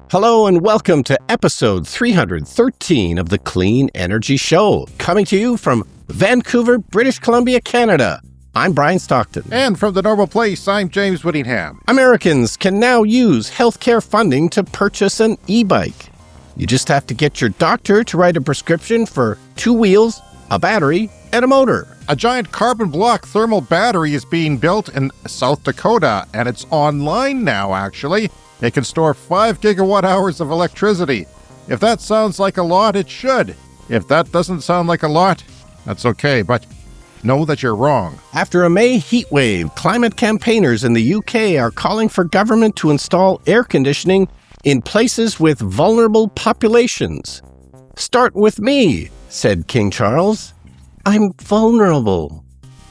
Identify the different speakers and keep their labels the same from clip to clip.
Speaker 1: Hello and welcome to episode 313 of the Clean Energy Show, coming to you from Vancouver, British Columbia, Canada. I'm Brian Stockton.
Speaker 2: And from the normal place, I'm James Whittingham.
Speaker 1: Americans can now use healthcare funding to purchase an e-bike. You just have to get your doctor to write a prescription for 2 wheels, a battery, and a motor.
Speaker 2: A giant carbon block thermal battery is being built in South Dakota, and it's online now, actually. It can store 5 gigawatt hours of electricity. If that sounds like a lot, it should. If that doesn't sound like a lot, that's okay, but know that you're wrong.
Speaker 1: After a May heatwave, climate campaigners in the UK are calling for government to install air conditioning in places with vulnerable populations. "Start with me," said King Charles. "I'm vulnerable."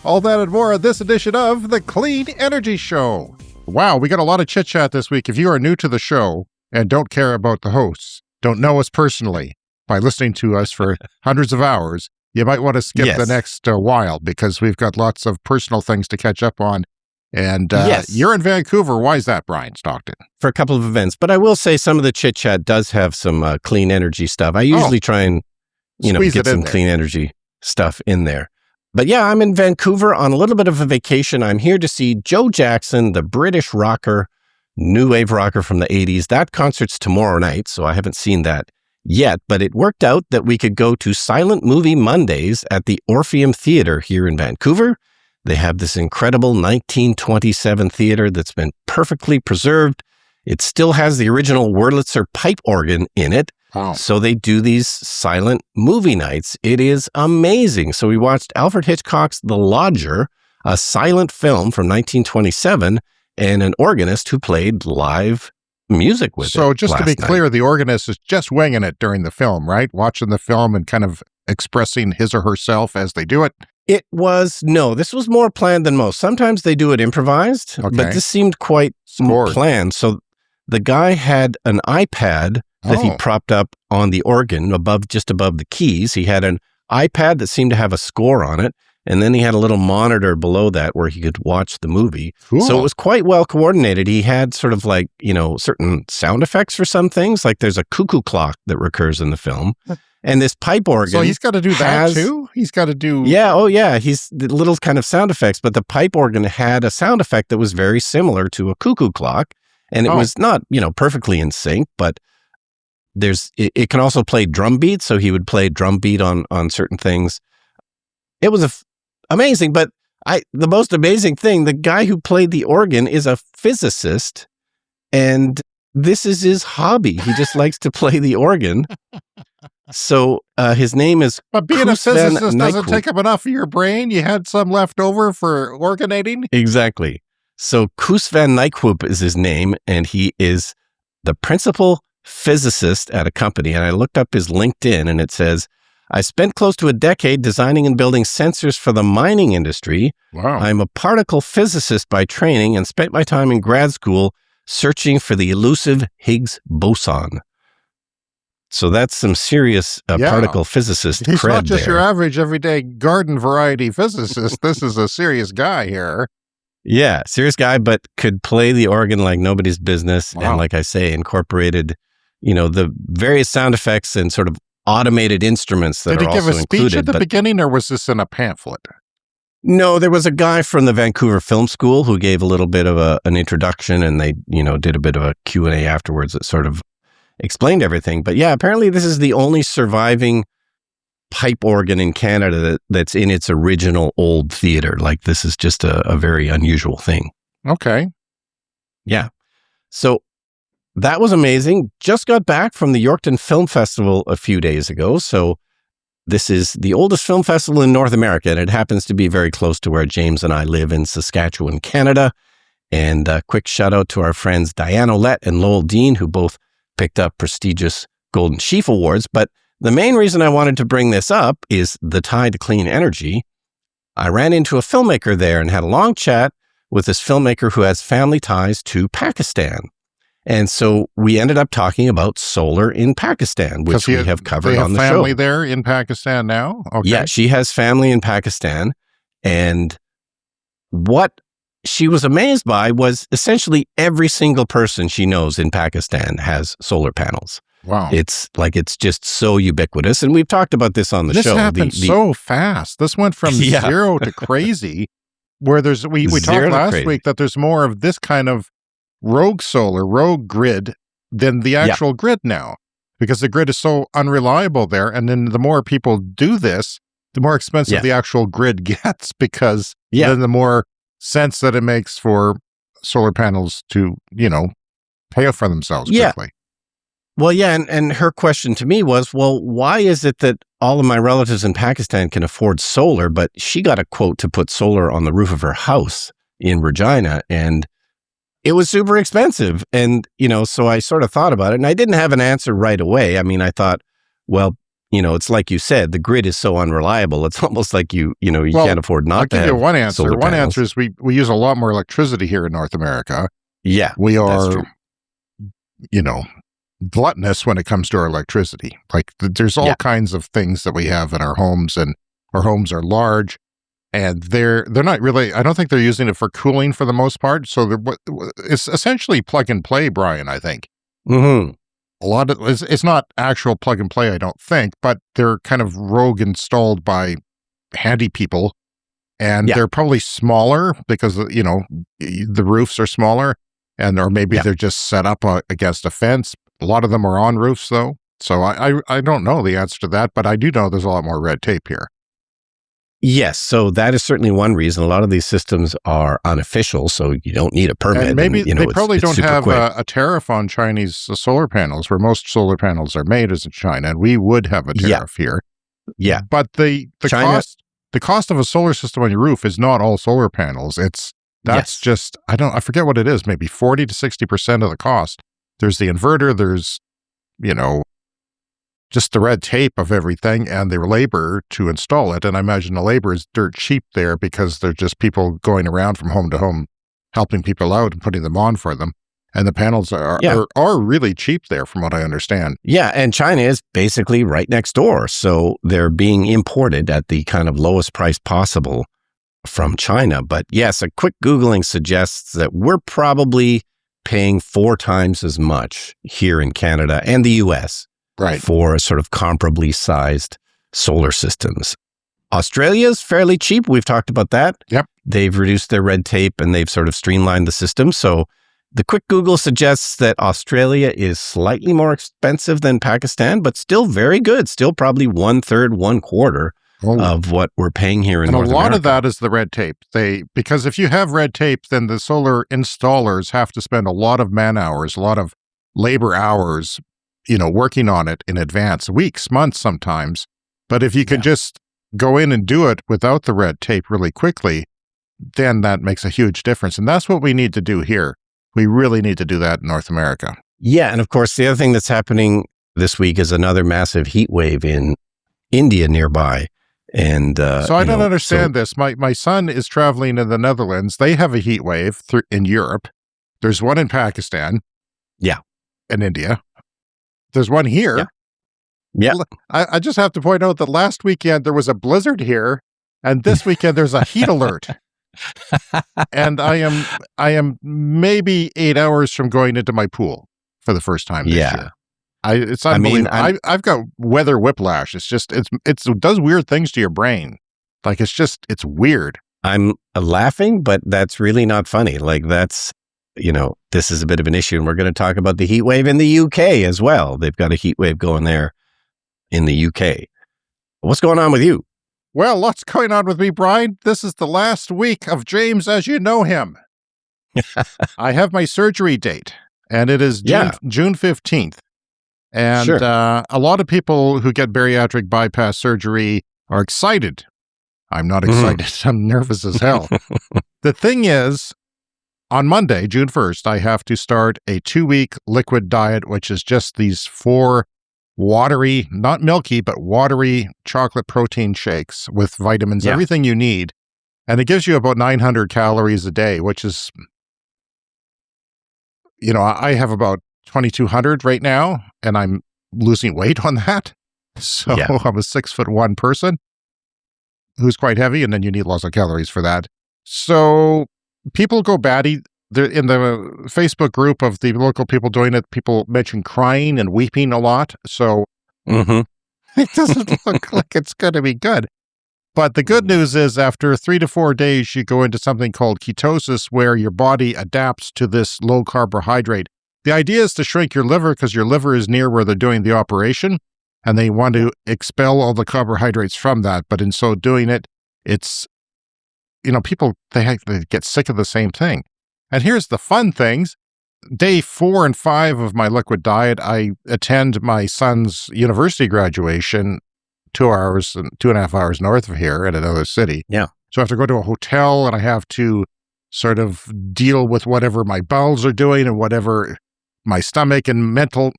Speaker 2: All that and more in this edition of the Clean Energy Show. Wow, we got a lot of chit-chat this week. If you are new to the show and don't care about the hosts, don't know us personally, by listening to us for hundreds of hours, you might want to skip the next while because we've got lots of personal things to catch up on. And you're in Vancouver. Why is that, Brian Stockton?
Speaker 1: For a couple of events. But I will say some of the chit-chat does have some clean energy stuff. I usually try and get some clean energy stuff in there. But yeah, I'm in Vancouver on a little bit of a vacation. I'm here to see Joe Jackson, the British rocker, new wave rocker from the 80s. That concert's tomorrow night, so I haven't seen that yet. But it worked out that we could go to Silent Movie Mondays at the Orpheum Theatre here in Vancouver. They have this incredible 1927 theater that's been perfectly preserved. It still has the original Wurlitzer pipe organ in it. Wow. So they do these silent movie nights. It is amazing. So we watched Alfred Hitchcock's The Lodger, a silent film from 1927, and an organist who played live music with it.
Speaker 2: So just to be clear, the organist is just winging it during the film, right? Watching the film and kind of expressing his or herself as they do it?
Speaker 1: This was more planned than most. Sometimes they do it improvised, but this seemed quite planned. So the guy had an iPad that he propped up on the organ just above the keys. He had an iPad that seemed to have a score on it. And then he had a little monitor below that where he could watch the movie. Cool. So it was quite well coordinated. He had sort of like, certain sound effects for some things. Like there's a cuckoo clock that recurs in the film. And this pipe organ.
Speaker 2: So he's got to do that too? He's got to do.
Speaker 1: Yeah. He's the little kind of sound effects. But the pipe organ had a sound effect that was very similar to a cuckoo clock. And it was not, perfectly in sync, but it can also play drum beat. So he would play drum beat on certain things. It was amazing. But the most amazing thing, the guy who played the organ is a physicist. And this is his hobby. He just likes to play the organ. So his name is
Speaker 2: But being a physicist doesn't take up enough of your brain. You had some left over for organating?
Speaker 1: Exactly. So Koos van Nijkhoop is his name, and he is the principal physicist at a company. And I looked up his LinkedIn, and it says, "I spent close to a decade designing and building sensors for the mining industry.
Speaker 2: Wow.
Speaker 1: I'm a particle physicist by training and spent my time in grad school searching for the elusive Higgs boson." So that's some serious particle physicist cred.
Speaker 2: He's not just
Speaker 1: there.
Speaker 2: Your average everyday garden variety physicist. This is a serious guy here.
Speaker 1: Yeah, serious guy, but could play the organ like nobody's business. Wow. And like I say, incorporated, the various sound effects and sort of automated instruments that are also included.
Speaker 2: Did he give a speech at the beginning, or was this in a pamphlet?
Speaker 1: No, there was a guy from the Vancouver Film School who gave a little bit of an introduction, and they, did a bit of a Q&A afterwards that sort of explained everything. But yeah, apparently this is the only surviving pipe organ in Canada that's in its original old theater. Like this is just a very unusual thing.
Speaker 2: Okay.
Speaker 1: Yeah. So that was amazing. Just got back from the Yorkton Film Festival a few days ago. So this is the oldest film festival in North America, and it happens to be very close to where James and I live in Saskatchewan, Canada. And a quick shout out to our friends Diane Olette and Lowell Dean, who both picked up prestigious Golden Sheaf Awards. But the main reason I wanted to bring this up is the tie to clean energy. I ran into a filmmaker there and had a long chat with this filmmaker who has family ties to Pakistan. And so we ended up talking about solar in Pakistan, which we have covered on the show.
Speaker 2: They have family there in Pakistan now? Okay.
Speaker 1: Yeah, she has family in Pakistan. And what she was amazed by was essentially every single person she knows in Pakistan has solar panels.
Speaker 2: Wow.
Speaker 1: It's just so ubiquitous. And we've talked about this on the show.
Speaker 2: This happened so fast. This went from zero to crazy, where we talked last week that there's more of this kind of rogue grid than the actual grid now, because the grid is so unreliable there. And then the more people do this, the more expensive the actual grid gets, because then the more sense that it makes for solar panels to, pay for themselves quickly.
Speaker 1: Well, and her question to me was, well, why is it that all of my relatives in Pakistan can afford solar, but she got a quote to put solar on the roof of her house in Regina, and it was super expensive. And, so I sort of thought about it, and I didn't have an answer right away. I mean, I thought, well, it's like you said, the grid is so unreliable. It's almost like you can't afford not to have. I'll give you
Speaker 2: one answer.
Speaker 1: Solar
Speaker 2: one
Speaker 1: panels.
Speaker 2: answer is we use a lot more electricity here in North America.
Speaker 1: Yeah,
Speaker 2: we are, gluttonous when it comes to our electricity. Like there's all kinds of things that we have in our homes, and our homes are large, and they're not really, I don't think they're using it for cooling for the most part. So it's essentially plug and play, Brian, I think.
Speaker 1: Mm-hmm.
Speaker 2: A lot of it's not actual plug and play, I don't think, but they're kind of rogue installed by handy people, and they're probably smaller because the roofs are smaller, or maybe they're just set up against a fence. A lot of them are on roofs, though, so I don't know the answer to that, but I do know there's a lot more red tape here.
Speaker 1: Yes, so that is certainly one reason. A lot of these systems are unofficial, so you don't need a permit.
Speaker 2: And maybe they probably don't have a tariff on Chinese solar panels, where most solar panels are made is in China, and we would have a tariff here.
Speaker 1: Yeah,
Speaker 2: but the cost of a solar system on your roof is not all solar panels. That's just I forget what it is, maybe 40 to 60% of the cost. There's the inverter, there's just the red tape of everything and the labor to install it. And I imagine the labor is dirt cheap there, because they're just people going around from home to home, helping people out and putting them on for them. And the panels are really cheap there, from what I understand.
Speaker 1: Yeah, and China is basically right next door. So they're being imported at the kind of lowest price possible from China. But yes, a quick Googling suggests that we're probably paying 4 times as much here in Canada and the US for sort of comparably sized solar systems. Australia's fairly cheap. We've talked about that.
Speaker 2: Yep.
Speaker 1: They've reduced their red tape and they've sort of streamlined the system. So the quick Google suggests that Australia is slightly more expensive than Pakistan, but still very good. Still probably 1/3, 1/4 of what we're paying here in North America.
Speaker 2: And a lot of that is the red tape. Because if you have red tape, then the solar installers have to spend a lot of man hours, a lot of labor hours, working on it in advance, weeks, months sometimes. But if you can just go in and do it without the red tape really quickly, then that makes a huge difference. And that's what we need to do here. We really need to do that in North America.
Speaker 1: Yeah. And of course, the other thing that's happening this week is another massive heat wave in India nearby. And
Speaker 2: so I don't understand this. My son is traveling in the Netherlands. They have a heat wave in Europe. There's one in Pakistan.
Speaker 1: Yeah.
Speaker 2: And India. There's one here.
Speaker 1: Yeah.
Speaker 2: I just have to point out that last weekend there was a blizzard here, and this weekend there's a heat alert. And I am maybe 8 hours from going into my pool for the first time this year. It's unbelievable. I've got weather whiplash. It's just, it does weird things to your brain. Like, it's weird.
Speaker 1: I'm laughing, but that's really not funny. Like, that's, this is a bit of an issue. And we're going to talk about the heat wave in the UK as well. They've got a heat wave going there in the UK. What's going on with you?
Speaker 2: Well, lots going on with me, Brian. This is the last week of James as you know him. I have my surgery date, and it is June 15th. And a lot of people who get bariatric bypass surgery are excited. I'm not excited. I'm nervous as hell. The thing is, on Monday, June 1st, I have to start a 2-week liquid diet, which is just these 4 watery, not milky, but watery chocolate protein shakes with vitamins, everything you need. And it gives you about 900 calories a day, which is, I have about 2,200 right now, and I'm losing weight on that. So I'm a 6'1" person who's quite heavy, and then you need lots of calories for that. So people go batty. In the Facebook group of the local people doing it, people mention crying and weeping a lot. So it doesn't look like it's going to be good. But the good news is after 3 to 4 days, you go into something called ketosis, where your body adapts to this low carbohydrate. The idea is to shrink your liver because your liver is near where they're doing the operation, and they want to expel all the carbohydrates from that. But in so doing it, it's, people, they get sick of the same thing. And here's the fun things. Day 4 and 5 of my liquid diet, I attend my son's university graduation 2.5 hours north of here in another city.
Speaker 1: Yeah.
Speaker 2: So I have to go to a hotel, and I have to sort of deal with whatever my bowels are doing and whatever my stomach and mental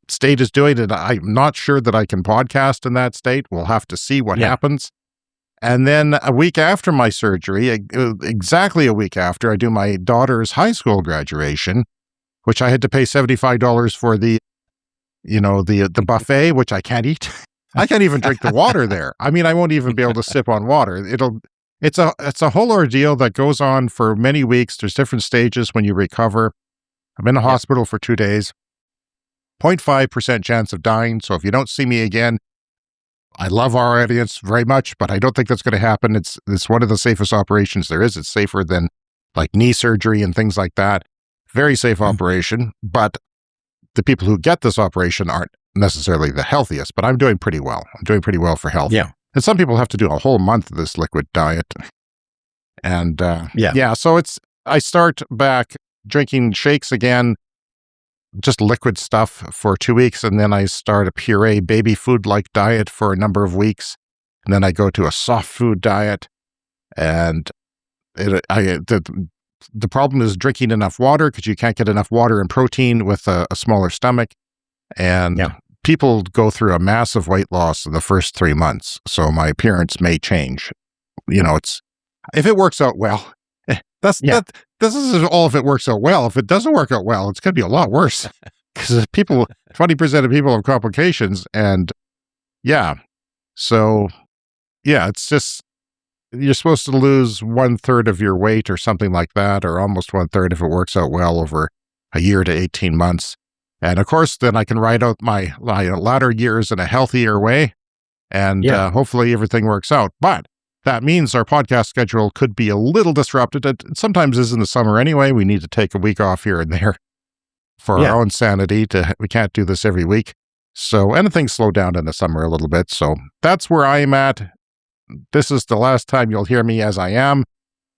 Speaker 2: state is doing. And I'm not sure that I can podcast in that state. We'll have to see what happens. And then a week after my surgery, exactly a week after, I do my daughter's high school graduation, which I had to pay $75 for the buffet, which I can't eat. I can't even drink the water there. I mean, I won't even be able to sip on water. It's a whole ordeal that goes on for many weeks. There's different stages when you recover. I'm in the hospital for 2 days, 0.5% chance of dying. So if you don't see me again, I love our audience very much, but I don't think that's going to happen. It's one of the safest operations there is. It's safer than like knee surgery and things like that. Very safe operation, but the people who get this operation aren't necessarily the healthiest, but I'm doing pretty well. I'm doing pretty well for health.
Speaker 1: Yeah.
Speaker 2: And some people have to do a whole month of this liquid diet. And so I start back drinking shakes again, just liquid stuff for 2 weeks, and then I start a puree baby food-like diet for a number of weeks, and then I go to a soft food diet, and the problem is drinking enough water because you can't get enough water and protein with a smaller stomach, and people go through a massive weight loss in the first 3 months, so my appearance may change. It's if it works out well. This is all if it works out well. If it doesn't work out well, it's going to be a lot worse because 20% of people have complications. And it's just, you're supposed to lose 1/3 of your weight or something like that, or almost 1/3 if it works out well over a year to 18 months. And of course, then I can ride out my latter years in a healthier way. And hopefully everything works out. But that means our podcast schedule could be a little disrupted. It sometimes is in the summer anyway. We need to take a week off here and there for our own sanity. We can't do this every week. So anything slow down in the summer a little bit. So that's where I am at. This is the last time you'll hear me as I am.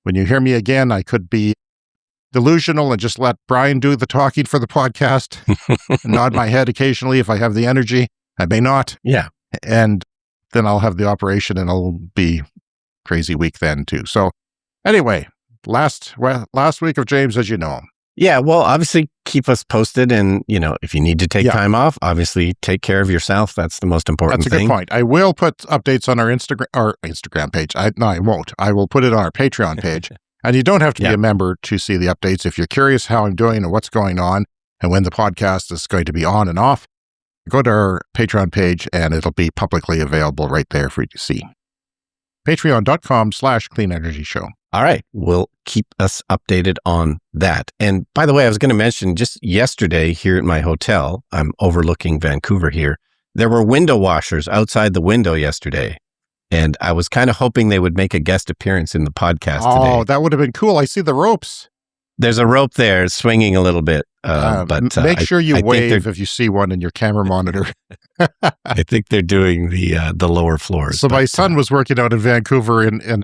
Speaker 2: When you hear me again, I could be delusional and just let Brian do the talking for the podcast. Nod my head occasionally if I have the energy. I may not.
Speaker 1: Yeah.
Speaker 2: And then I'll have the operation and I'll be crazy week then too. So anyway, last week of James, as you know.
Speaker 1: Yeah, well, obviously keep us posted, and if you need to take time off, obviously take care of yourself. That's the most important thing.
Speaker 2: That's a good point. I will put updates on our Instagram page. No, I won't. I will put it on our Patreon page. And you don't have to be a member to see the updates. If you're curious how I'm doing and what's going on and when the podcast is going to be on and off, go to our Patreon page and it'll be publicly available right there for you to see. Patreon.com/Clean Energy Show.
Speaker 1: All right. We'll keep us updated on that. And by the way, I was going to mention just yesterday here at my hotel, I'm overlooking Vancouver here. There were window washers outside the window yesterday. And I was kind of hoping they would make a guest appearance in the podcast today.
Speaker 2: Oh, that would have been cool. I see the ropes.
Speaker 1: There's a rope there swinging a little bit. But
Speaker 2: make sure you wave if you see one in your camera monitor.
Speaker 1: I think they're doing the lower floors.
Speaker 2: So my son was working out in Vancouver in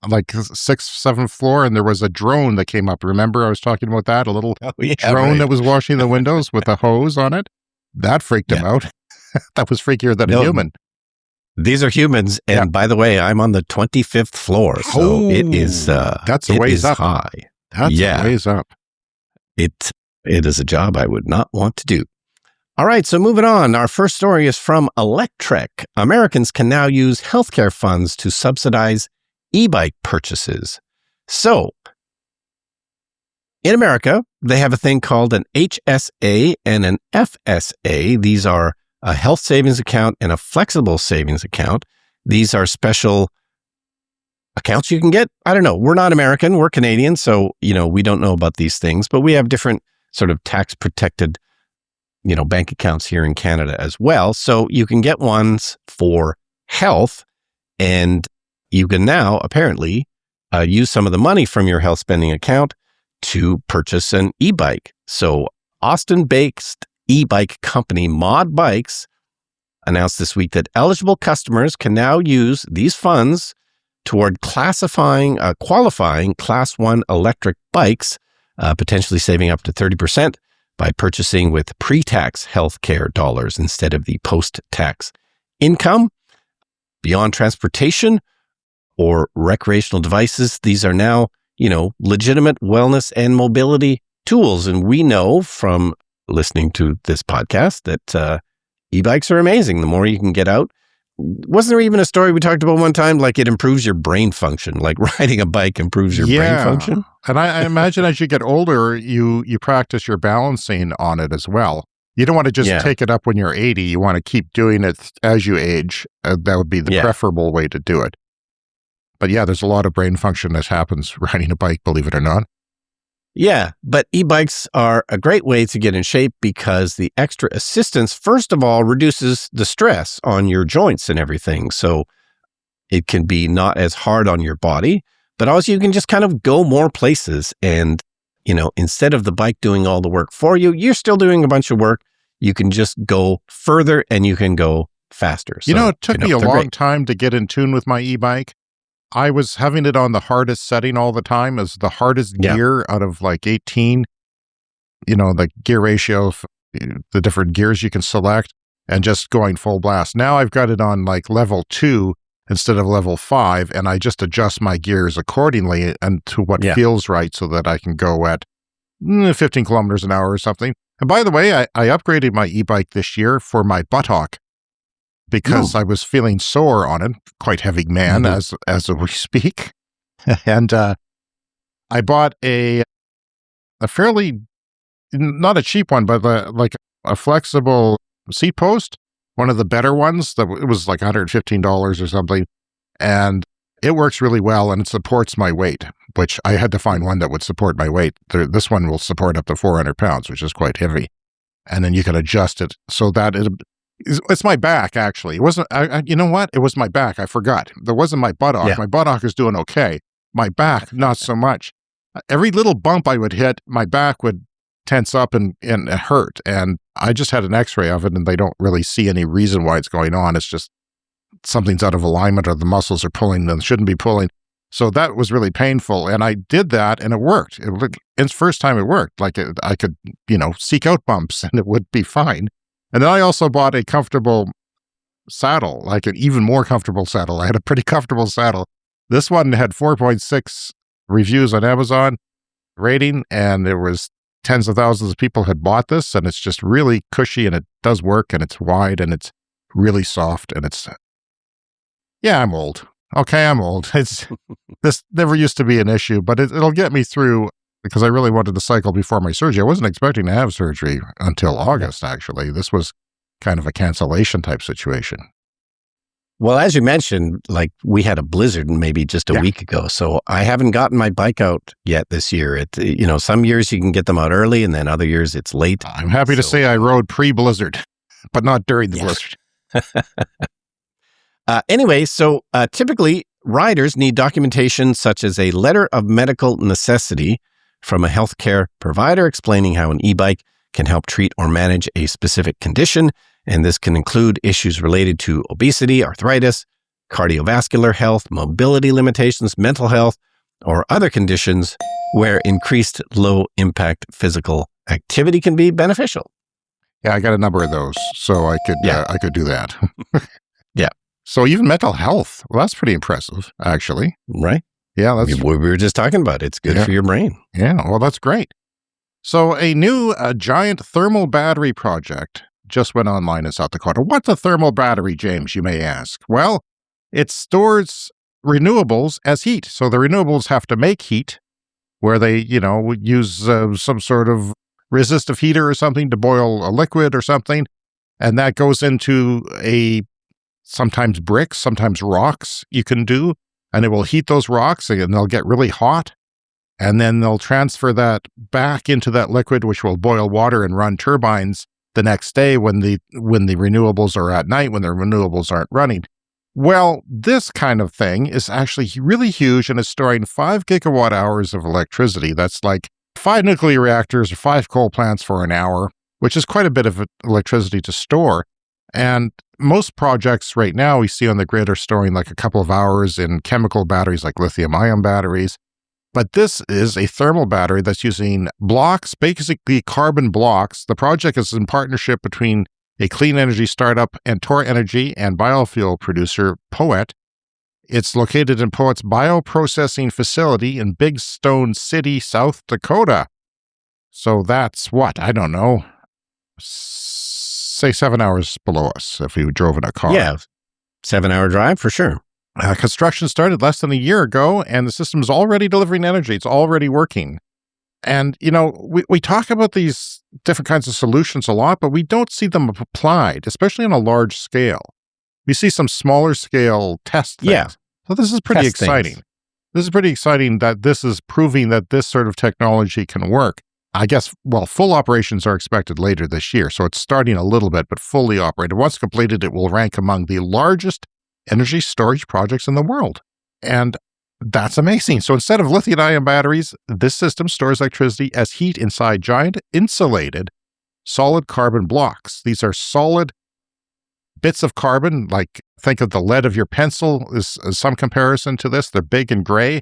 Speaker 2: like 6th, 7th floor, and there was a drone that came up. Remember I was talking about that? A little drone that was washing the windows with a hose on it? That freaked him out. That was freakier than a human.
Speaker 1: These are humans, and by the way, I'm on the 25th floor, so it is
Speaker 2: that's a ways up.
Speaker 1: High.
Speaker 2: That's a ways up.
Speaker 1: It is a job I would not want to do. All right, so moving on. Our first story is from Electrek. Americans can now use healthcare funds to subsidize e-bike purchases. So, in America, they have a thing called an HSA and an FSA. These are a health savings account and a flexible savings account. These are special accounts you can get. I don't know. We're not American. We're Canadian. So, we don't know about these things, but we have different sort of tax protected, bank accounts here in Canada as well. So you can get ones for health, and you can now apparently use some of the money from your health spending account to purchase an e-bike. So Austin-based e-bike company Mod Bikes announced this week that eligible customers can now use these funds toward qualifying Class 1 electric bikes, potentially saving up to 30% by purchasing with pre-tax healthcare dollars instead of the post-tax income. Beyond transportation or recreational devices, these are now, legitimate wellness and mobility tools. And we know from listening to this podcast that e-bikes are amazing. The more you can get out. Wasn't there even a story we talked about one time, like it improves your brain function, like riding a bike improves your brain function?
Speaker 2: And I imagine as you get older, you practice your balancing on it as well. You don't want to just take it up when you're 80. You want to keep doing it as you age. That would be the preferable way to do it. But there's a lot of brain function that happens riding a bike, believe it or not.
Speaker 1: Yeah, but e-bikes are a great way to get in shape because the extra assistance, first of all, reduces the stress on your joints and everything. So it can be not as hard on your body, but also you can just kind of go more places. And, instead of the bike doing all the work for you, you're still doing a bunch of work. You can just go further and you can go faster. So,
Speaker 2: it took me a long time to get in tune with my e-bike. I was having it on the hardest setting all the time, as the hardest gear out of like 18, the gear ratio, the different gears you can select, and just going full blast. Now I've got it on like level 2 instead of level 5, and I just adjust my gears accordingly and to what feels right so that I can go at 15 kilometers an hour or something. And by the way, I upgraded my e-bike this year for my buttock, because I was feeling sore on it, quite heavy man as we speak. And I bought a fairly, not a cheap one, but like a flexible seat post, one of the better ones. It was like $115 or something. And it works really well, and it supports my weight, which I had to find one that would support my weight. This one will support up to 400 pounds, which is quite heavy. And then you can adjust it so that it's my back, actually. It wasn't, you know what? It was my back. I forgot. There wasn't my buttock. Yeah. My buttock is doing okay. My back, not so much. Every little bump I would hit, my back would tense up and hurt. And I just had an x-ray of it, and they don't really see any reason why it's going on. It's just something's out of alignment, or the muscles are pulling and shouldn't be pulling. So that was really painful. And I did that, and it worked. It's the first time it worked. Like I could, seek out bumps, and it would be fine. And then I also bought a comfortable saddle, like an even more comfortable saddle. I had a pretty comfortable saddle. This one had 4.6 reviews on Amazon rating, and there was tens of thousands of people had bought this, and it's just really cushy, and it does work, and it's wide, and it's really soft, and I'm old. Okay, I'm old. This never used to be an issue, but it'll get me through, because I really wanted to cycle before my surgery. I wasn't expecting to have surgery until August, actually. This was kind of a cancellation type situation.
Speaker 1: Well, as you mentioned, like we had a blizzard maybe just a week ago, so I haven't gotten my bike out yet this year. Some years you can get them out early, and then other years it's late.
Speaker 2: I'm happy to say I rode pre-blizzard, but not during the blizzard.
Speaker 1: Anyway, so typically riders need documentation such as a letter of medical necessity from a healthcare provider explaining how an e-bike can help treat or manage a specific condition. And this can include issues related to obesity, arthritis, cardiovascular health, mobility limitations, mental health, or other conditions where increased low-impact physical activity can be beneficial.
Speaker 2: Yeah, I got a number of those, so I could do that.
Speaker 1: Yeah.
Speaker 2: So even mental health, well, that's pretty impressive, actually.
Speaker 1: Right?
Speaker 2: Yeah,
Speaker 1: that's what we were just talking about. It's good for your brain.
Speaker 2: Yeah, well, that's great. So a new giant thermal battery project just went online in South Dakota. What's a thermal battery, James, you may ask? Well, it stores renewables as heat. So the renewables have to make heat, where they, would use some sort of resistive heater or something to boil a liquid or something. And that goes into sometimes bricks, sometimes rocks you can do. and it will heat those rocks and they'll get really hot. And then they'll transfer that back into that liquid, which will boil water and run turbines the next day when the renewables are at night, when the renewables aren't running. Well, this kind of thing is actually really huge and is storing 5 gigawatt hours of electricity. That's like 5 nuclear reactors or 5 coal plants for an hour, which is quite a bit of electricity to store. And most projects right now we see on the grid are storing like a couple of hours in chemical batteries like lithium-ion batteries. But this is a thermal battery that's using blocks, basically carbon blocks. The project is in partnership between a clean energy startup, Antor Energy, and biofuel producer, Poet. It's located in Poet's bioprocessing facility in Big Stone City, South Dakota. So that's what? I don't know. Say 7 hours below us if we drove in a car.
Speaker 1: Yeah, 7-hour drive for sure.
Speaker 2: Construction started less than a year ago, and the system is already delivering energy. It's already working. And, we talk about these different kinds of solutions a lot, but we don't see them applied, especially on a large scale. We see some smaller scale test things.
Speaker 1: Yeah.
Speaker 2: So this is pretty exciting.
Speaker 1: Things.
Speaker 2: This is pretty exciting that this is proving that this sort of technology can work. I guess, full operations are expected later this year, so it's starting a little bit, but fully operated. Once completed, it will rank among the largest energy storage projects in the world. And that's amazing. So instead of lithium-ion batteries, this system stores electricity as heat inside giant insulated solid carbon blocks. These are solid bits of carbon, like think of the lead of your pencil is some comparison to this. They're big and gray,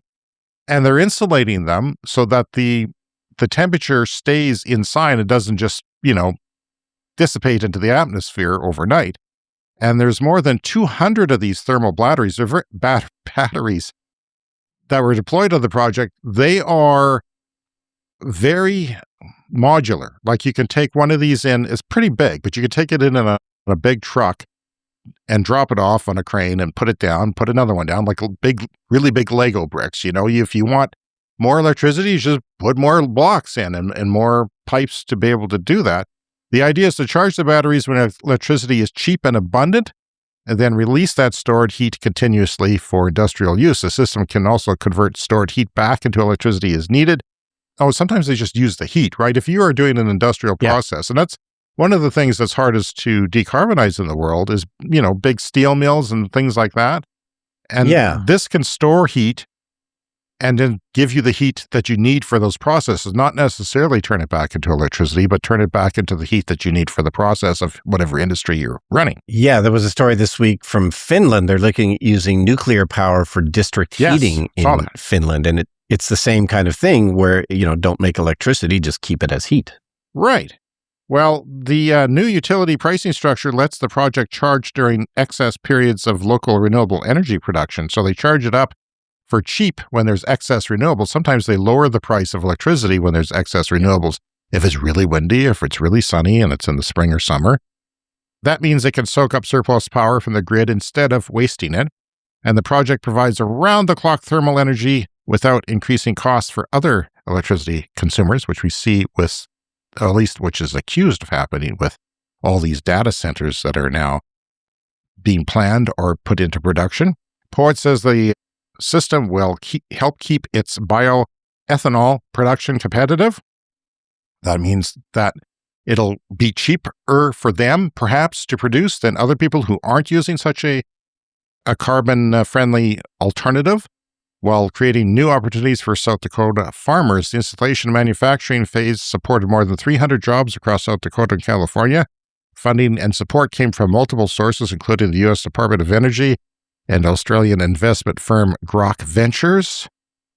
Speaker 2: and they're insulating them so that the temperature stays inside and doesn't just, dissipate into the atmosphere overnight. And there's more than 200 of these thermal batteries that were deployed on the project. They are very modular. Like you can take one of these in, it's pretty big, but you can take it in a big truck and drop it off on a crane and put it down, put another one down, like really big Lego bricks. If you want more electricity, you just put more blocks in and more pipes to be able to do that. The idea is to charge the batteries when electricity is cheap and abundant, and then release that stored heat continuously for industrial use. The system can also convert stored heat back into electricity as needed. Oh, sometimes they just use the heat, right? If you are doing an industrial process, and that's one of the things that's hardest to decarbonize in the world is, big steel mills and things like that. And this can store heat and then give you the heat that you need for those processes, not necessarily turn it back into electricity, but turn it back into the heat that you need for the process of whatever industry you're running.
Speaker 1: Yeah, there was a story this week from Finland. They're looking at using nuclear power for district heating in Finland. And it's the same kind of thing where, don't make electricity, just keep it as heat.
Speaker 2: Right. Well, the new utility pricing structure lets the project charge during excess periods of local renewable energy production. So they charge it up for cheap when there's excess renewables. Sometimes they lower the price of electricity when there's excess renewables. If it's really windy, if it's really sunny and it's in the spring or summer, that means they can soak up surplus power from the grid instead of wasting it. And the project provides around-the-clock thermal energy without increasing costs for other electricity consumers, which we see with, at least which is accused of happening with all these data centers that are now being planned or put into production. Poet says the system will help keep its bioethanol production competitive. That means that it'll be cheaper for them, perhaps, to produce than other people who aren't using such a carbon-friendly alternative, while creating new opportunities for South Dakota farmers. The installation and manufacturing phase supported more than 300 jobs across South Dakota and California. Funding and support came from multiple sources, including the U.S. Department of Energy and Australian investment firm Grok Ventures.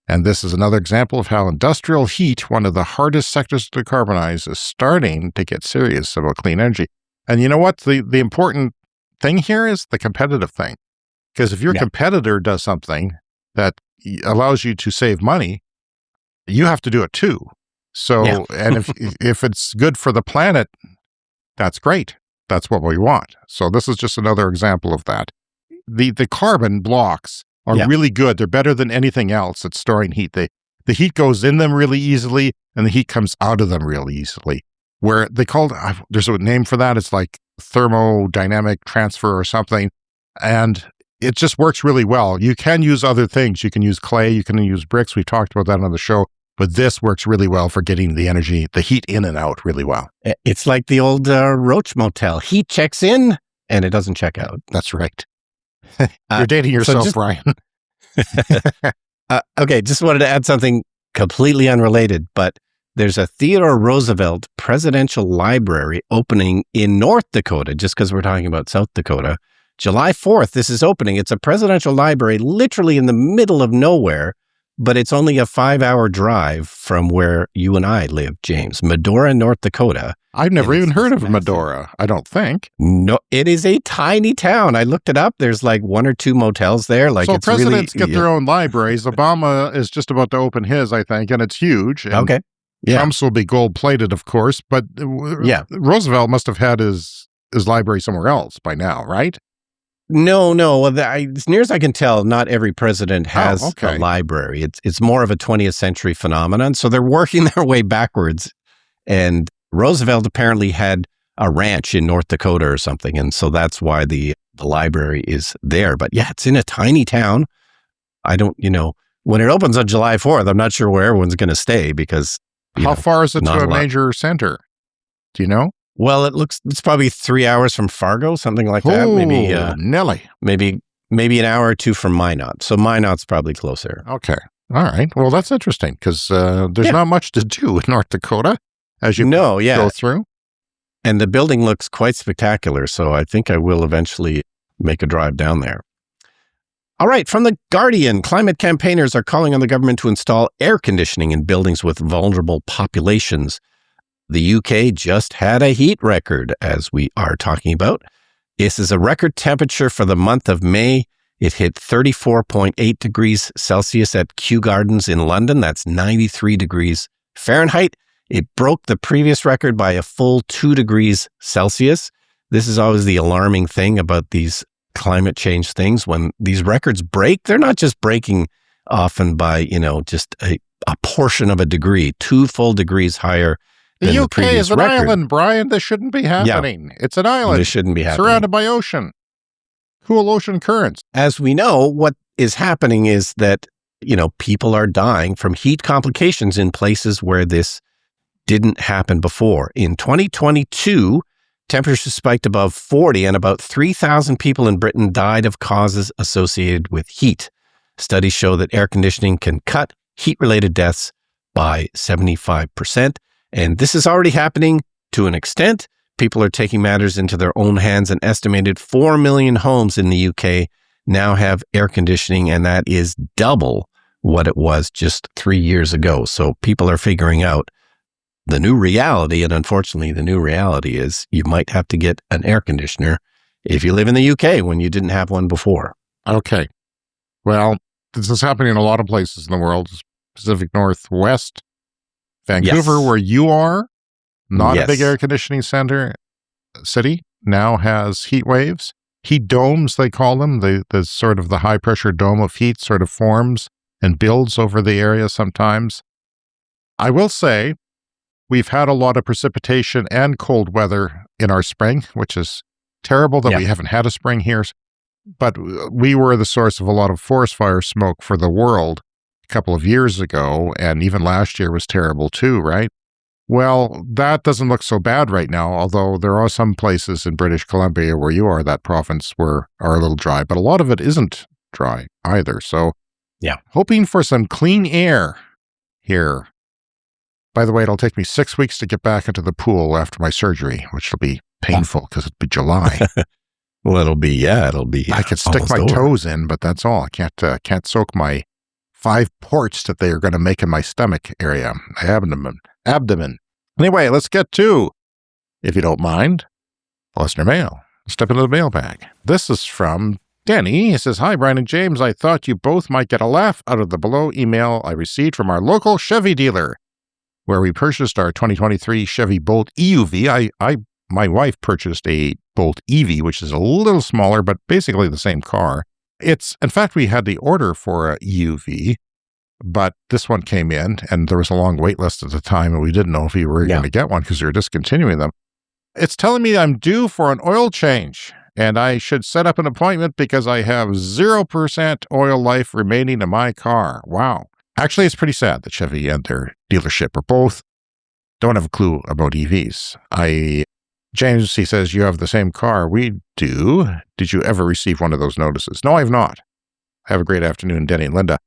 Speaker 2: And this is another example of how industrial heat, one of the hardest sectors to decarbonize, is starting to get serious about clean energy. And you know what? The important thing here is the competitive thing. Because if your competitor does something that allows you to save money, you have to do it too. So, and if it's good for the planet, that's great. That's what we want. So this is just another example of that. The carbon blocks are really good. They're better than anything else at storing heat. The heat goes in them really easily, and the heat comes out of them really easily. Where they called, there's a name for that. It's like thermodynamic transfer or something. And it just works really well. You can use other things. You can use clay, you can use bricks. We've talked about that on the show, but this works really well for getting the energy, the heat in and out really well.
Speaker 1: It's like the old Roach Motel. Heat checks in and it doesn't check out.
Speaker 2: That's right. You're dating yourself, Brian.
Speaker 1: Okay, just wanted to add something completely unrelated, but there's a Theodore Roosevelt Presidential Library opening in North Dakota, just because we're talking about South Dakota. July 4th, this is opening. It's a presidential library literally in the middle of nowhere, but it's only a 5-hour drive from where you and I live, James. Medora, North Dakota.
Speaker 2: I've never even heard of Medora, I don't think.
Speaker 1: No, it is a tiny town. I looked it up. There's like 1 or 2 motels there. Like,
Speaker 2: so
Speaker 1: it's
Speaker 2: presidents
Speaker 1: really,
Speaker 2: get their own libraries. Obama is just about to open his, I think, and it's huge. And
Speaker 1: okay. Yeah.
Speaker 2: Trump's will be gold-plated, of course, but Roosevelt must have had his library somewhere else by now, right?
Speaker 1: No. Well, as near as I can tell, not every president has a library. It's more of a 20th century phenomenon. So they're working their way backwards. And Roosevelt apparently had a ranch in North Dakota or something. And so that's why the library is there. But yeah, it's in a tiny town. I don't, when it opens on July 4th, I'm not sure where everyone's going to stay because...
Speaker 2: How far is it to a major center? Do you know?
Speaker 1: Well, it's probably 3 hours from Fargo, something like that. Maybe
Speaker 2: Nelly.
Speaker 1: Maybe an hour or 2 from Minot. So Minot's probably closer.
Speaker 2: Okay. All right. Well, that's interesting because there's not much to do in North Dakota as you go through.
Speaker 1: And the building looks quite spectacular. So I think I will eventually make a drive down there. All right, from The Guardian, climate campaigners are calling on the government to install air conditioning in buildings with vulnerable populations. The UK just had a heat record, as we are talking about. This is a record temperature for the month of May. It hit 34.8 degrees Celsius at Kew Gardens in London. That's 93 degrees Fahrenheit. It broke the previous record by a full 2 degrees Celsius. This is always the alarming thing about these climate change things. When these records break, they're not just breaking often by, just a portion of a degree, 2 full degrees higher than the
Speaker 2: UK
Speaker 1: previous
Speaker 2: is an
Speaker 1: record.
Speaker 2: island, Brian. This shouldn't be happening. Yeah. It's an island.
Speaker 1: This shouldn't be happening.
Speaker 2: Surrounded by ocean. Cool ocean currents.
Speaker 1: As we know, what is happening is that, people are dying from heat complications in places where this didn't happen before. In 2022, temperatures spiked above 40 and about 3,000 people in Britain died of causes associated with heat. Studies show that air conditioning can cut heat-related deaths by 75%. And this is already happening to an extent. People are taking matters into their own hands. An estimated 4 million homes in the UK now have air conditioning, and that is double what it was just 3 years ago. So people are figuring out the new reality, and unfortunately, the new reality is you might have to get an air conditioner if you live in the UK when you didn't have one before.
Speaker 2: Okay. Well, this is happening in a lot of places in the world, Pacific Northwest, Vancouver, where you are, not a big air conditioning city, now has heat waves. Heat domes, they call them, the sort of the high-pressure dome of heat sort of forms and builds over the area sometimes. I will say, we've had a lot of precipitation and cold weather in our spring, which is terrible that we haven't had a spring here. But we were the source of a lot of forest fire smoke for the world a couple of years ago, and even last year was terrible too, right? Well, that doesn't look so bad right now, although there are some places in British Columbia where you are, that province, are a little dry, but a lot of it isn't dry either. So, hoping for some clean air here. By the way, it'll take me 6 weeks to get back into the pool after my surgery, which will be painful because it'll be July.
Speaker 1: Well, it'll be. I
Speaker 2: could stick my toes in, but that's all. I can't soak my 5 ports that they are going to make in my stomach area, abdomen. Anyway, let's get to, if you don't mind, listener mail. Step into the mailbag. This is from Denny. He says, "Hi, Brian and James. I thought you both might get a laugh out of the below email I received from our local Chevy dealer, where we purchased our 2023 Chevy Bolt EUV. My wife purchased a Bolt EV, which is a little smaller, but basically the same car. In fact, we had the order for a EUV, but this one came in, and there was a long wait list at the time, and we didn't know if we were going to get one because we were discontinuing them. It's telling me I'm due for an oil change and I should set up an appointment because I have 0% oil life remaining in my car. Wow. Actually, it's pretty sad that Chevy and their dealership are both don't have a clue about EVs. James, he says, you have the same car. We do. Did you ever receive one of those notices? No, I have not. Have a great afternoon, Denny and Linda.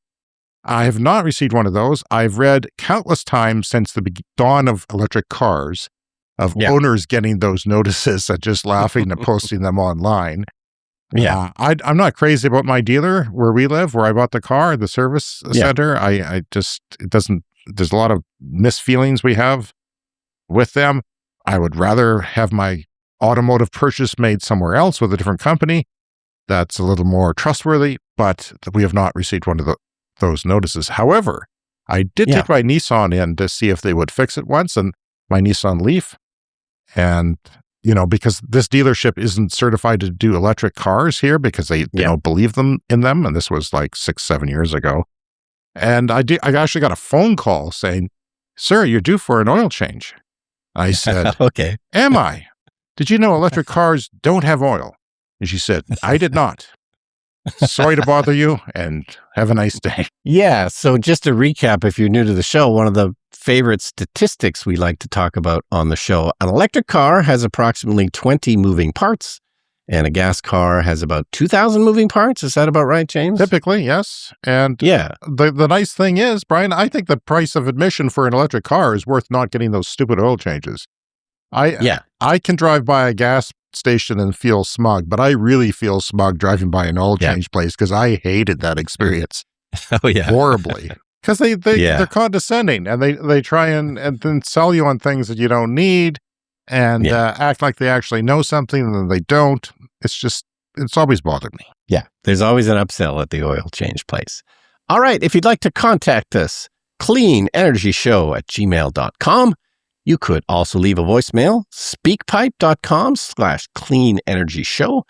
Speaker 2: I have not received one of those. I've read countless times since the dawn of electric cars of owners getting those notices and just laughing and posting them online.
Speaker 1: Yeah.
Speaker 2: I'm not crazy about my dealer where we live, where I bought the car, the service center. There's a lot of misfeelings we have with them. I would rather have my automotive purchase made somewhere else with a different company that's a little more trustworthy, but we have not received one of those notices. However, I did take my Nissan in to see if they would fix it once, and my Nissan Leaf. And, because this dealership isn't certified to do electric cars here because they don't believe in them. And this was like 6-7 years ago. And I actually got a phone call saying, sir, you're due for an oil change. I said,
Speaker 1: okay.
Speaker 2: Am I? Did you know electric cars don't have oil? And she said, I did not. Sorry to bother you, and have a nice day.
Speaker 1: Yeah, so just to recap, if you're new to the show, one of the favorite statistics we like to talk about on the show, an electric car has approximately 20 moving parts, and a gas car has about 2,000 moving parts. Is that about right, James?
Speaker 2: Typically, yes. And the nice thing is, Brian, I think the price of admission for an electric car is worth not getting those stupid oil changes. I can drive by a gas station and feel smug, but I really feel smug driving by an oil change place because I hated that experience. Horribly. Because they're condescending, and they try and then sell you on things that you don't need, and act like they actually know something and then they don't. It's always bothered me.
Speaker 1: Yeah, there's always an upsell at the oil change place. All right, if you'd like to contact us, cleanenergyshow@gmail.com. You could also leave a voicemail, speakpipe.com/cleanenergyshow.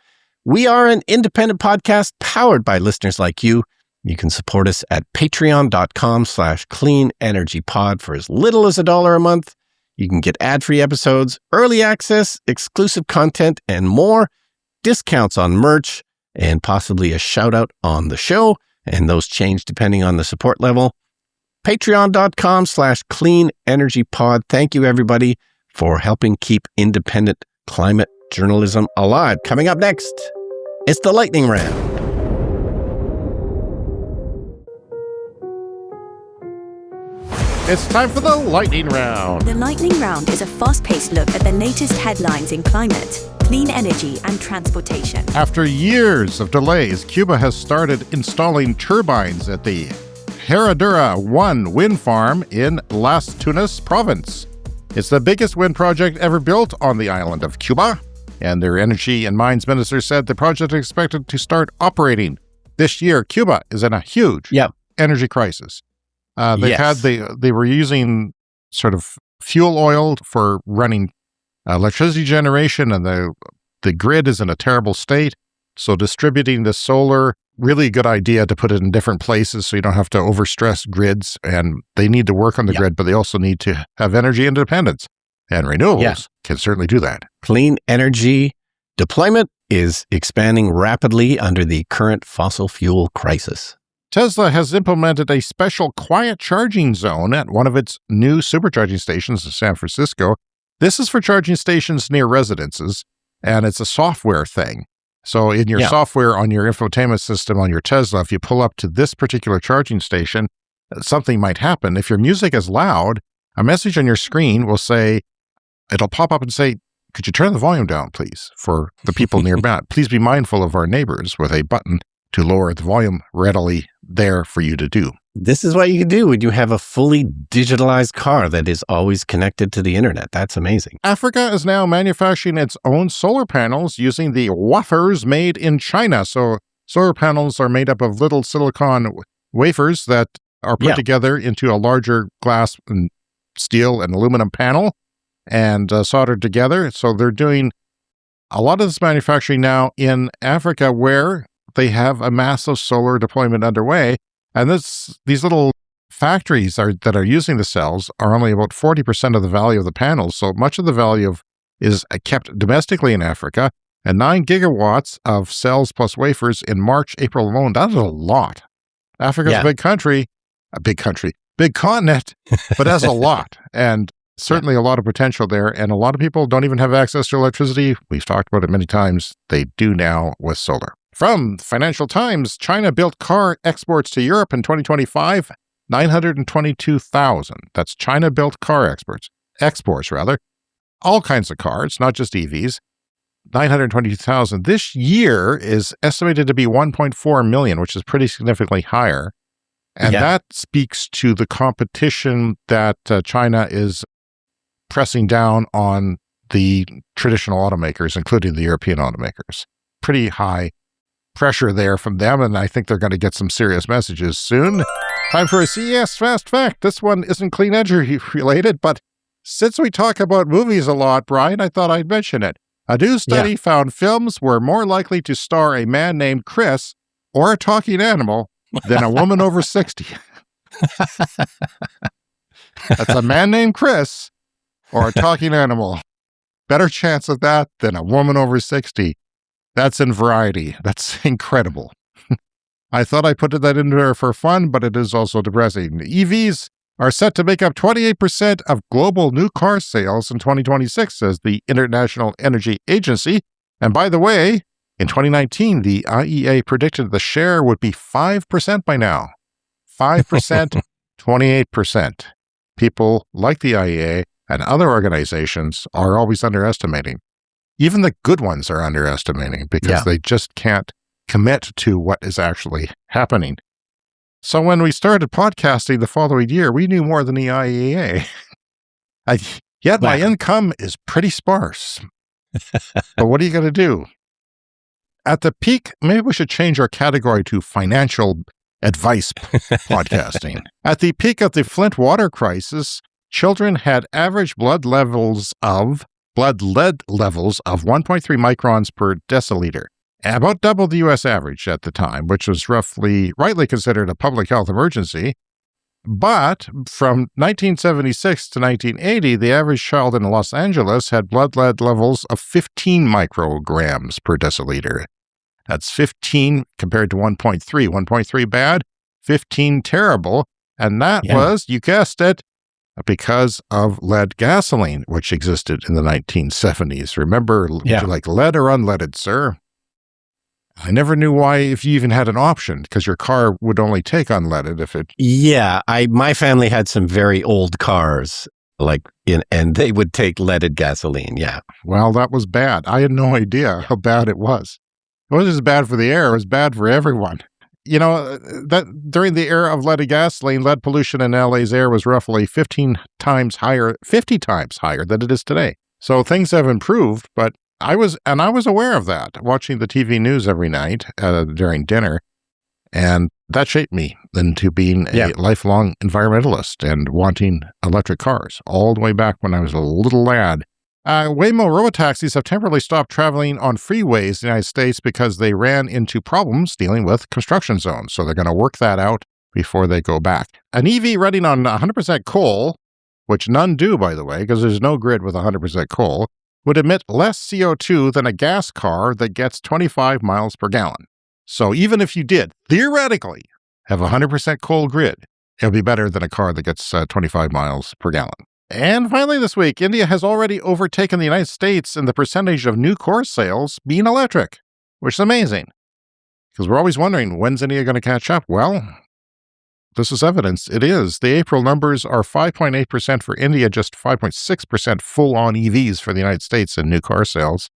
Speaker 1: We are an independent podcast powered by listeners like you. You can support us at patreon.com/cleanenergypod for as little as $1 a month. You can get ad-free episodes, early access, exclusive content, and more, discounts on merch, and possibly a shout out on the show. And those change depending on the support level. Patreon.com/cleanenergypod. Thank you, everybody, for helping keep independent climate journalism alive. Coming up next, it's the lightning round.
Speaker 2: It's time for the lightning round.
Speaker 3: The lightning round is a fast-paced look at the latest headlines in climate, clean energy, and transportation.
Speaker 2: After years of delays, Cuba has started installing turbines at the Herradura 1 wind farm in Las Tunas province. It's the biggest wind project ever built on the island of Cuba, and their energy and mines minister said the project is expected to start operating this year. Cuba is in a huge energy crisis. They were using sort of fuel oil for running electricity generation, and the grid is in a terrible state. So distributing the solar, really good idea to put it in different places so you don't have to overstress grids. And they need to work on the grid, but they also need to have energy independence. And renewables can certainly do that.
Speaker 1: Clean energy deployment is expanding rapidly under the current fossil fuel crisis.
Speaker 2: Tesla has implemented a special quiet charging zone at one of its new supercharging stations in San Francisco. This is for charging stations near residences, and it's a software thing. So in your software on your infotainment system on your Tesla, if you pull up to this particular charging station, something might happen. If your music is loud, a message on your screen will say, it'll pop up and say, could you turn the volume down, please, for the people nearby? Please be mindful of our neighbors, with a button to lower the volume readily there for you to do.
Speaker 1: This is what you can do when you have a fully digitalized car that is always connected to the internet. That's amazing.
Speaker 2: Africa is now manufacturing its own solar panels using the wafers made in China. So solar panels are made up of little silicon wafers that are put together into a larger glass and steel and aluminum panel and soldered together. So they're doing a lot of this manufacturing now in Africa, where they have a massive solar deployment underway. And these little factories that are using the cells are only about 40% of the value of the panels. So much of the value is kept domestically in Africa. and 9 gigawatts of cells plus wafers in March, April alone. That is a lot. Africa's a big continent, but that's a lot. And certainly a lot of potential there. And a lot of people don't even have access to electricity. We've talked about it many times. They do now with solar. From Financial Times, China built car exports to Europe in 2025, 922,000. That's China built car exports. All kinds of cars, not just EVs. 922,000. This year is estimated to be 1.4 million, which is pretty significantly higher. And that speaks to the competition that China is pressing down on the traditional automakers, including the European automakers. Pretty high pressure there from them, and I think they're going to get some serious messages soon. Time for a CES Fast Fact. This one isn't clean energy related, but since we talk about movies a lot, Brian, I thought I'd mention it. A new study found films were more likely to star a man named Chris or a talking animal than a woman over 60. That's a man named Chris or a talking animal. Better chance of that than a woman over 60. That's in Variety. That's incredible. I thought I put that in there for fun, but it is also depressing. EVs are set to make up 28% of global new car sales in 2026, says the International Energy Agency. And by the way, in 2019, the IEA predicted the share would be 5% by now. 5%, 28%. People like the IEA and other organizations are always underestimating. Even the good ones are underestimating because they just can't commit to what is actually happening. So when we started podcasting the following year, we knew more than the IEA. Yet my income is pretty sparse. But what are you going to do? At the peak, maybe we should change our category to financial advice podcasting. At the peak of the Flint water crisis, children had average blood lead levels of 1.3 microns per deciliter. About double the U.S. average at the time, which was rightly considered a public health emergency. But from 1976 to 1980, the average child in Los Angeles had blood lead levels of 15 micrograms per deciliter. That's 15 compared to 1.3. 1.3 bad, 15 terrible. And that was, you guessed it, because of lead gasoline, which existed in the 1970s. Remember, would you like lead or unleaded, sir? I never knew why, if you even had an option, because your car would only take unleaded if it...
Speaker 1: Yeah, my family had some very old cars, and they would take leaded gasoline,
Speaker 2: Well, that was bad. I had no idea how bad it was. It wasn't just bad for the air, it was bad for everyone. You know, that during the era of leaded gasoline, lead pollution in LA's air was roughly 50 times higher than it is today. So things have improved, but I was aware of that, watching the TV news every night during dinner, and that shaped me into being a lifelong environmentalist and wanting electric cars all the way back when I was a little lad. Waymo robotaxis have temporarily stopped traveling on freeways in the United States because they ran into problems dealing with construction zones, so they're going to work that out before they go back. An EV running on 100% coal, which none do, by the way, because there's no grid with 100% coal, would emit less CO2 than a gas car that gets 25 miles per gallon. So even if you did, theoretically, have a 100% coal grid, it'll be better than a car that gets 25 miles per gallon. And finally this week, India has already overtaken the United States in the percentage of new car sales being electric, which is amazing. Because we're always wondering, when's India going to catch up? Well, this is evidence. It is. The April numbers are 5.8% for India, just 5.6% full-on EVs for the United States in new car sales.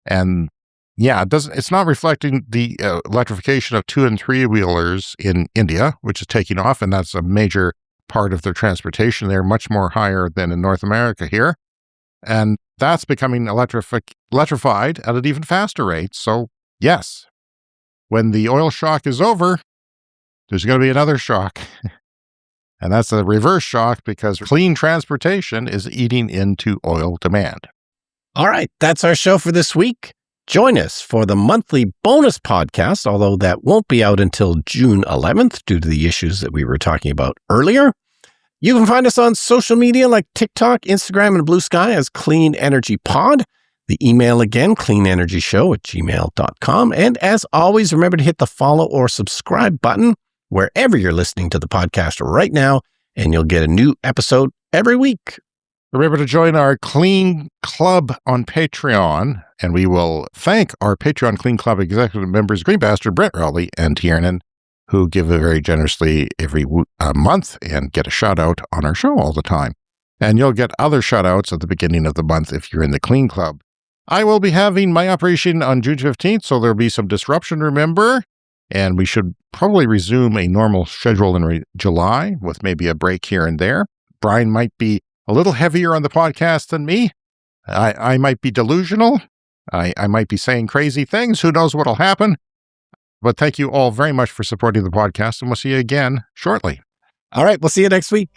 Speaker 2: And it's not reflecting the electrification of 2- and 3-wheelers in India, which is taking off, and that's a major part of their transportation. They're much more higher than in North America here. And that's becoming electrified at an even faster rate. So, yes, when the oil shock is over, there's going to be another shock. And that's a reverse shock because clean transportation is eating into oil demand.
Speaker 1: All right, that's our show for this week. Join us for the monthly bonus podcast, although that won't be out until June 11th due to the issues that we were talking about earlier. You can find us on social media like TikTok, Instagram, and Blue Sky as Clean Energy Pod. The email again, cleanenergyshow@gmail.com. And as always, remember to hit the follow or subscribe button wherever you're listening to the podcast right now, and you'll get a new episode every week.
Speaker 2: Remember to join our Clean Club on Patreon, and we will thank our Patreon Clean Club executive members, Green Bastard, Brett Rowley, and Tiernan, who give very generously every month and get a shout out on our show all the time. And you'll get other shout outs at the beginning of the month if you're in the Clean Club. I will be having my operation on June 15th, so there'll be some disruption, remember, and we should probably resume a normal schedule in July with maybe a break here and there. Brian might be a little heavier on the podcast than me. I might be delusional. I might be saying crazy things. Who knows what'll happen? But thank you all very much for supporting the podcast, and we'll see you again shortly.
Speaker 1: All right, we'll see you next week.